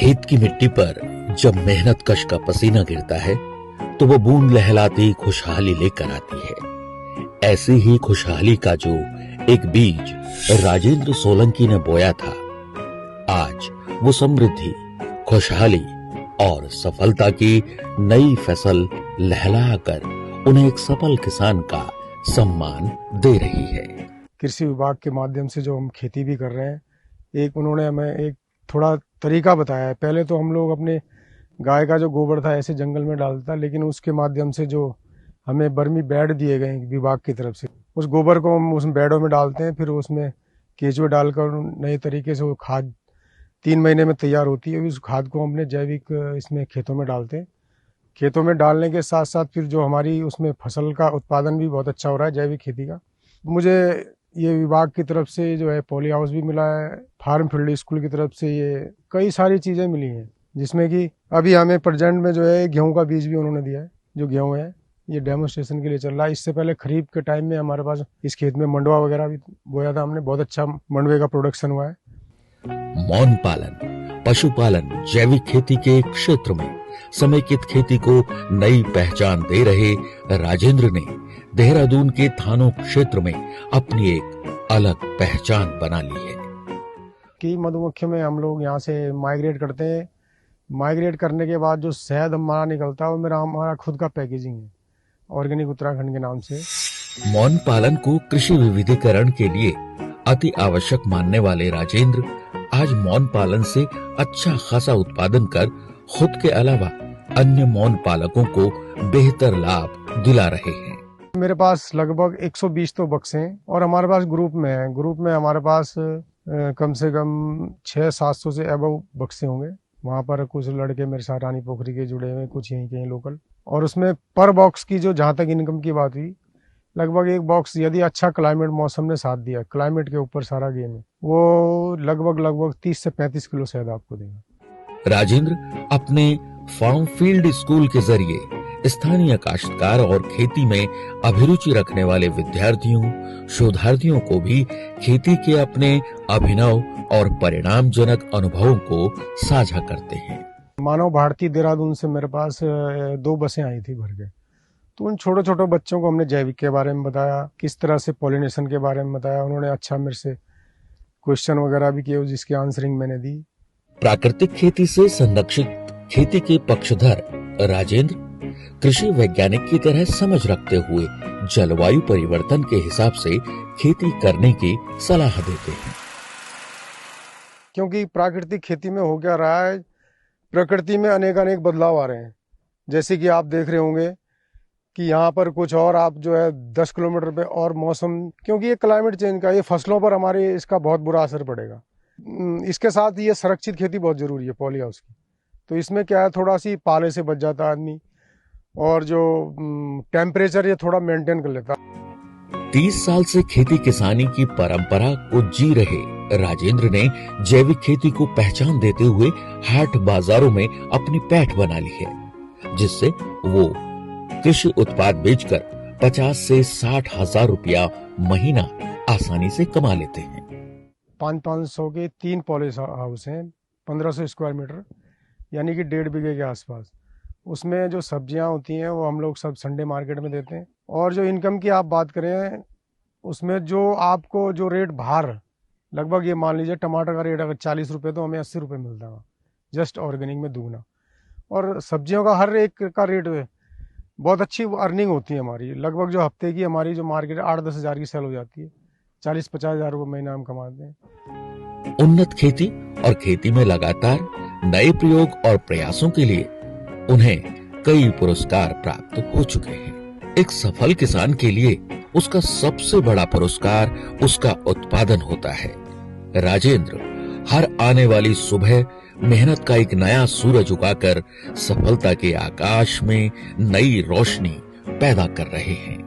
खेत की मिट्टी पर जब मेहनत कश का पसीना गिरता है तो वो बूंद लहलाती खुशहाली लेकर आती है। ऐसी ही खुशहाली का जो एक बीज राजेंद्र सोलंकी ने बोया था, आज वो समृद्धि, खुशहाली और सफलता की नई फसल लहलाकर उन्हें एक सफल किसान का सम्मान दे रही है। कृषि विभाग के माध्यम से जो हम खेती भी कर रहे हैं, एक उन्होंने हमें एक थोड़ा तरीका बताया है। पहले तो हम लोग अपने गाय का जो गोबर था ऐसे जंगल में डालता, लेकिन उसके माध्यम से जो हमें बर्मी बेड दिए गए विभाग की तरफ से, उस गोबर को हम उस बेडों में डालते हैं, फिर उसमें केचुए डालकर नए तरीके से वो खाद 3 महीने में तैयार होती है। उस खाद को हमने जैविक इसमें खेतों में डालते हैं। खेतों में डालने के साथ साथ फिर जो हमारी उसमें फसल का उत्पादन भी बहुत अच्छा हो रहा है जैविक खेती का। मुझे ये विभाग की तरफ से जो है पॉली हाउस भी मिला है, फार्म फील्ड स्कूल की तरफ से ये कई सारी चीज़ें मिली हैं, जिसमें कि अभी हमें प्रेजेंट में जो है गेहूं का बीज भी उन्होंने दिया है। जो गेहूं है ये डेमोस्ट्रेशन के लिए चल रहा है। इससे पहले खरीफ के टाइम में हमारे पास इस खेत में मंडवा वगैरह भी बोया था हमने, बहुत अच्छा मंडवे का प्रोडक्शन हुआ है। मौन पालन, पशुपालन, जैविक खेती के क्षेत्र में समेकित खेती को नई पहचान दे रहे राजेंद्र ने देहरादून के थानों क्षेत्र में अपनी एक अलग पहचान बना ली है। कि मधुमक्खी में हम लोग यहाँ से माइग्रेट करते हैं। माइग्रेट करने के बाद जो शहद हमारा निकलता है वो हमारा खुद का पैकेजिंग है, ऑर्गेनिक उत्तराखंड के नाम से। मौन पालन को कृषि विविधीकरण के लिए अति आवश्यक मानने वाले राजेंद्र आज मौन पालन से अच्छा खासा उत्पादन कर खुद के अलावा अन्य मौन पालकों को बेहतर लाभ दिला रहे हैं। मेरे पास लगभग 120 तो बक्से हैं और हमारे पास ग्रुप में है। ग्रुप में हमारे पास कम से कम 600-700 से अबव बक्से होंगे। वहाँ पर कुछ लड़के मेरे साथ रानी पोखरी के जुड़े हुए, कुछ यहीं के लोकल। और उसमें पर बॉक्स की जो जहाँ तक इनकम की बात हुई, लगभग एक बॉक्स यदि अच्छा क्लाइमेट मौसम ने साथ दिया, क्लाइमेट के ऊपर सारा गेम है, वो लगभग 30 से 35 किलो शहद आपको देगा। राजेंद्र अपने फार्म फील्ड स्कूल के जरिए स्थानीय काश्तकार और खेती में अभिरुचि रखने वाले विद्यार्थियों, शोधार्थियों को भी खेती के अपने अभिनव और परिणामजनक अनुभवों को साझा करते हैं। मानव भारती देहरादून से मेरे पास 2 बसें आई थी भर के। तो उन छोटे छोटे बच्चों को हमने जैविक के बारे में बताया, किस तरह से पॉलिनेशन के बारे में बताया। उन्होंने अच्छा मेरे से क्वेश्चन वगैरह भी किए, जिसकी आंसरिंग मैंने दी। प्राकृतिक खेती से संरक्षित खेती के पक्षधर राजेंद्र कृषि वैज्ञानिक की तरह समझ रखते हुए जलवायु परिवर्तन के हिसाब से खेती करने की सलाह देते हैं। क्योंकि प्राकृतिक खेती में हो क्या रहा है, प्रकृति में अनेक बदलाव आ रहे हैं। जैसे कि आप देख रहे होंगे कि यहाँ पर कुछ और आप जो है 10 किलोमीटर पे और मौसम, क्योंकि ये क्लाइमेट चेंज का, ये फसलों पर हमारे इसका बहुत बुरा असर पड़ेगा। इसके साथ ये संरक्षित खेती बहुत जरूरी है पॉली हाउस की। तो इसमें क्या है, थोड़ा सी पाले से बच जाता आदमी और जो टेम्परेचर ये थोड़ा मेंटेन कर लेता। 30 साल से खेती किसानी की परंपरा को जी रहे राजेंद्र ने जैविक खेती को पहचान देते हुए हाट बाजारों में अपनी पैठ बना ली है, जिससे वो कृषि उत्पाद बेचकर 50 से 60 हजार रुपया महीना आसानी से कमा लेते हैं। 500 के 3 पॉलिश हाउस हैं, 1500 स्क्वायर मीटर, यानी कि 1.5 बीघे के आसपास। उसमें जो सब्जियां होती हैं वो हम लोग सब संडे मार्केट में देते हैं। और जो इनकम की आप बात करें, उसमें जो आपको जो रेट बाहर, लगभग ये मान लीजिए टमाटर का रेट अगर 40 रुपये तो हमें 80 रुपये मिलता है, जस्ट ऑर्गेनिक में दुगना। और सब्जियों का हर एक का रेट बहुत अच्छी अर्निंग होती है हमारी। लगभग जो हफ्ते की हमारी जो मार्केट 8-10 हज़ार की सेल हो जाती है, 40-50 हज़ार रुपये महीना हम कमाते हैं। उन्नत खेती और खेती में लगातार नए प्रयोग और प्रयासों के लिए उन्हें कई पुरस्कार प्राप्त हो चुके हैं। एक सफल किसान के लिए उसका सबसे बड़ा पुरस्कार उसका उत्पादन होता है। राजेंद्र हर आने वाली सुबह मेहनत का एक नया सूरज उगाकर सफलता के आकाश में नई रोशनी पैदा कर रहे हैं।